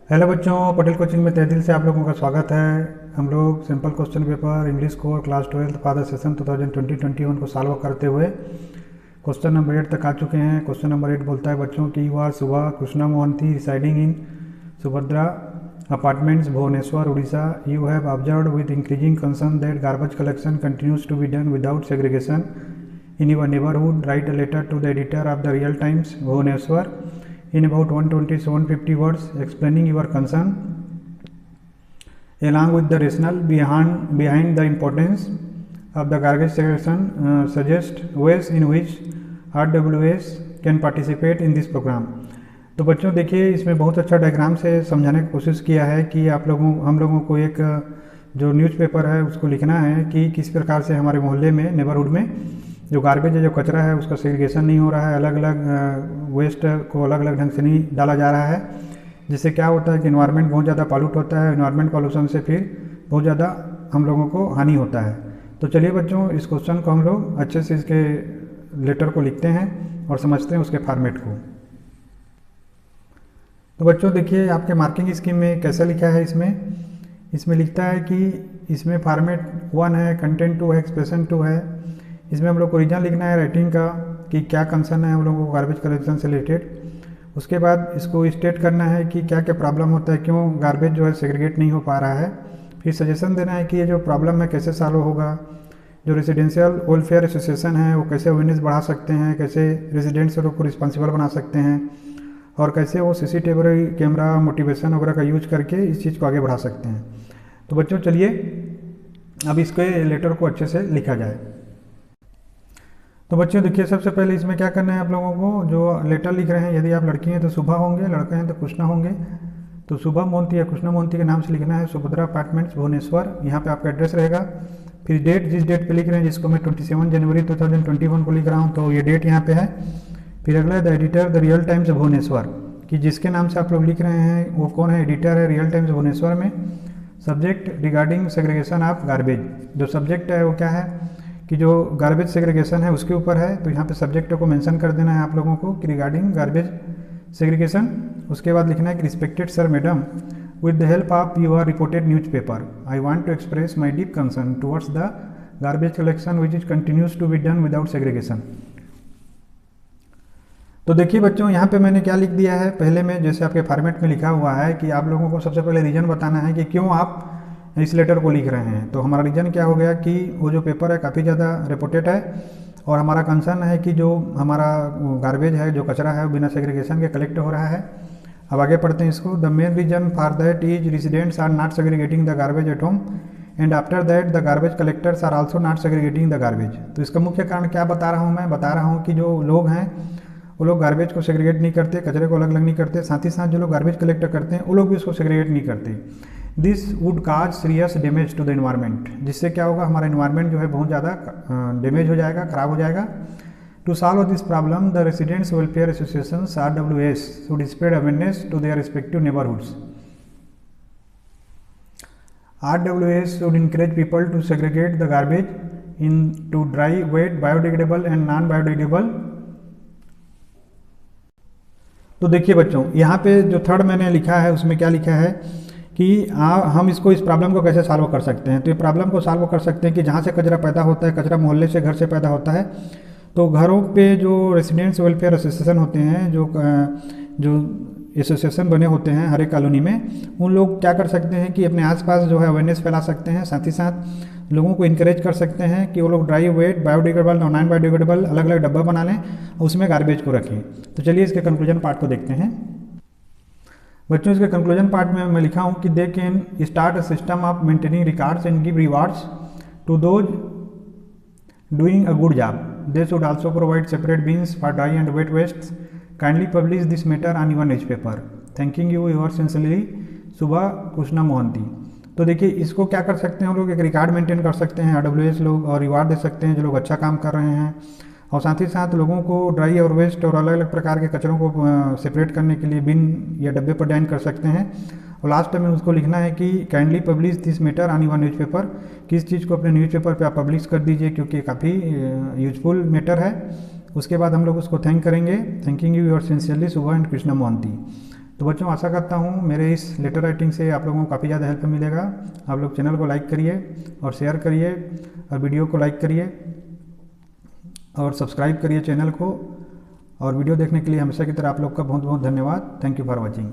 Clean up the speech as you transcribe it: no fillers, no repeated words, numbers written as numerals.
Hello बच्चों, Patel coaching में तहे दिल से आप लोगों का स्वागत है। हम लोग simple question paper English core class 12 father session 2020-21 को सॉल्व करते हुए क्वेश्चन नंबर 8 तक आ चुके हैं। क्वेश्चन नंबर 8 बोलता है बच्चों की you are Subha Krishna Mohanty residing in Subhadra apartments Bhubaneswar Orissa. You have observed with increasing concern that garbage collection continues to be done without segregation in your neighborhood. Write a letter to the editor of the Real Times Bhubaneswar in about 120 to 150 words explaining your concern along with the rationale behind the importance of the garbage segregation. Suggest ways in which RWS can participate in this program. तो बच्चों देखिए, इसमें बहुत अच्छा diagram से समझाने की कोशिश किया है कि हम लोगों को एक जो न्यूज़पेपर है उसको लिखना है कि किस प्रकार से हमारे मोहल्ले में नेबरहुड में जो गार्बेज है, जो कचरा है, उसका सेग्रीगेशन नहीं हो रहा है, अलग अलग वेस्ट को अलग अलग ढंग से नहीं डाला जा रहा है, जिससे क्या होता है कि इन्वायरमेंट बहुत ज़्यादा पॉल्यूट होता है। इन्वायरमेंट पॉल्यूशन से फिर बहुत ज़्यादा हम लोगों को हानि होता है। तो चलिए बच्चों, इस क्वेश्चन को हम लोग अच्छे से इसके लेटर को लिखते हैं और समझते हैं उसके फॉर्मेट को। तो बच्चों देखिए, आपके मार्किंग स्कीम में कैसा लिखा है, इसमें लिखता है कि इसमें फॉर्मेट 1 है, कंटेंट 2 है, एक्सप्रेशन 2 है। इसमें हम लोग को रीजन लिखना है राइटिंग का कि क्या कंसर्न है हम लोगों को गार्बेज कलेक्शन से रिलेटेड। उसके बाद इसको स्टेट करना है कि क्या क्या प्रॉब्लम होता है, क्यों गार्बेज जो है सेग्रीगेट नहीं हो पा रहा है। फिर सजेशन देना है कि ये जो प्रॉब्लम है कैसे सॉल्व होगा। जो रेजिडेंशियल वेलफेयर एसोसिएशन है वो कैसे अवेयरनेस बढ़ा सकते हैं, कैसे रेजिडेंट्स को रिस्पॉन्सिबल बना सकते हैं और कैसे वो सीसीटीवी कैमरा मोटिवेशन वगैरह का यूज करके इस चीज़ को आगे बढ़ा सकते हैं। तो बच्चों चलिए अब इसके लेटर को अच्छे से लिखा जाए। तो बच्चों देखिए, सबसे पहले इसमें क्या करना है आप लोगों को, जो लेटर लिख रहे हैं, यदि आप लड़की हैं तो शुभा होंगे, लड़के हैं तो कृष्णा होंगे। तो शुभा मोहंती या कृष्णा मोहंती के नाम से लिखना है सुभद्रा अपार्टमेंट्स भुवनेश्वर। यहाँ पे आपका एड्रेस रहेगा। फिर डेट, जिस डेट पे लिख रहे हैं, जिसको मैं 27 जनवरी 2021 को लिख रहा हूँ, तो ये डेट यहाँ पे है। फिर अगला the editor the real times Bhubaneswar, कि जिसके नाम से आप लोग लिख रहे हैं वो कौन है, एडिटर है रियल टाइम्स भुवनेश्वर में। Subject regarding segregation of garbage, जो सब्जेक्ट है वो क्या है कि जो गार्बेज सेग्रीगेशन है उसके ऊपर है। तो यहाँ पे सब्जेक्ट को मेंशन कर देना है आप लोगों को कि रिगार्डिंग गार्बेज सेग्रीगेशन। उसके बाद लिखना है कि respected sir madam, with the help of your reported newspaper I want to express my deep concern towards the garbage collection which is continues to be done without segregation. तो देखिए बच्चों, यहाँ पे मैंने क्या लिख दिया है, पहले में जैसे आपके फॉर्मेट में लिखा हुआ है कि आप लोगों को सबसे पहले रीजन बताना है कि क्यों आप इस लेटर को लिख रहे हैं। तो हमारा रीजन क्या हो गया कि वो जो पेपर है काफ़ी ज़्यादा रिपोर्टेड है और हमारा कंसर्न है कि जो हमारा गार्बेज है, जो कचरा है, वो बिना सेग्रीगेशन के कलेक्ट हो रहा है। अब आगे पढ़ते हैं इसको। The main reason for that is residents are not segregating the garbage at home and after that the garbage collectors are also not segregating the garbage. तो इसका मुख्य कारण क्या बता रहा हूँ मैं, बता रहा हूँ कि जो लोग हैं वो लोग गार्बेज को सेग्रीगेट नहीं करते, कचरे को अलग अलग नहीं करते, साथ ही साथ जो लोग गार्बेज कलेक्ट करते हैं वो लोग भी उसको सेग्रीगेट नहीं करते। This would cause serious damage to the environment, जिससे क्या होगा, हमारा इन्वायरमेंट जो है बहुत ज़्यादा डैमेज हो जाएगा, खराब हो जाएगा। To solve this problem the residents welfare association RWS should spread awareness to their respective neighbourhoods. RWS should encourage people to segregate the garbage into dry, wet, biodegradable and non-biodegradable। तो देखिए बच्चों, यहाँ पे जो थर्ड मैंने लिखा है उसमें क्या लिखा है कि हम इसको, इस प्रॉब्लम को कैसे सॉल्व कर सकते हैं। तो ये प्रॉब्लम को सॉल्व कर सकते हैं कि जहाँ से कचरा पैदा होता है, कचरा मोहल्ले से, घर से पैदा होता है, तो घरों पे जो रेसिडेंट्स वेलफेयर एसोसिएशन होते हैं, जो एसोसिएशन बने होते हैं हर एक कॉलोनी में, उन लोग क्या कर सकते हैं कि अपने आसपास जो है अवेयरनेस फैला सकते हैं, साथ ही साथ लोगों को इनकरेज कर सकते हैं कि वो लोग ड्राई, वेट, बायोडिग्रेडेबल और नॉन बायोडिग्रेडेबल अलग अलग डब्बा बना लें और उसमें गार्बेज को रखें। तो चलिए इसके कंक्लूजन पार्ट को देखते हैं। बच्चों, इसके कंक्लूजन पार्ट में मैं लिखा हूँ कि they can start a system of maintaining records and give rewards to those doing a good job. They should also provide separate bins for dry and wet waste. Kindly publish this matter on your newspaper. Thanking you your sincerely Subha Krishna Mohanty. तो देखिए, इसको क्या कर सकते हैं हम लोग, एक रिकॉर्ड मेंटेन कर सकते हैं RWS लोग और रिवार्ड दे सकते हैं जो लोग अच्छा काम कर रहे हैं, और साथ ही साथ लोगों को ड्राई और वेस्ट और अलग अलग प्रकार के कचरों को सेपरेट करने के लिए बिन या डब्बे पर डाइन कर सकते हैं। और लास्ट में उसको लिखना है कि kindly publish this matter on your newspaper, किस चीज़ को अपने न्यूज़पेपर पे आप पब्लिश कर दीजिए क्योंकि काफ़ी यूजफुल मैटर है। उसके बाद हम लोग उसको थैंक करेंगे, थैंकिंग यू योर सिंसियरली सुबह एंड कृष्णा मोहंती। तो बच्चों आशा करता हूँ मेरे इस लेटर राइटिंग से आप लोगों को काफ़ी ज़्यादा हेल्प मिलेगा। आप लोग चैनल को लाइक करिए और शेयर करिए और वीडियो को लाइक करिए और सब्सक्राइब करिए चैनल को। और वीडियो देखने के लिए हमेशा की तरह आप लोग का बहुत बहुत धन्यवाद। Thank you for watching.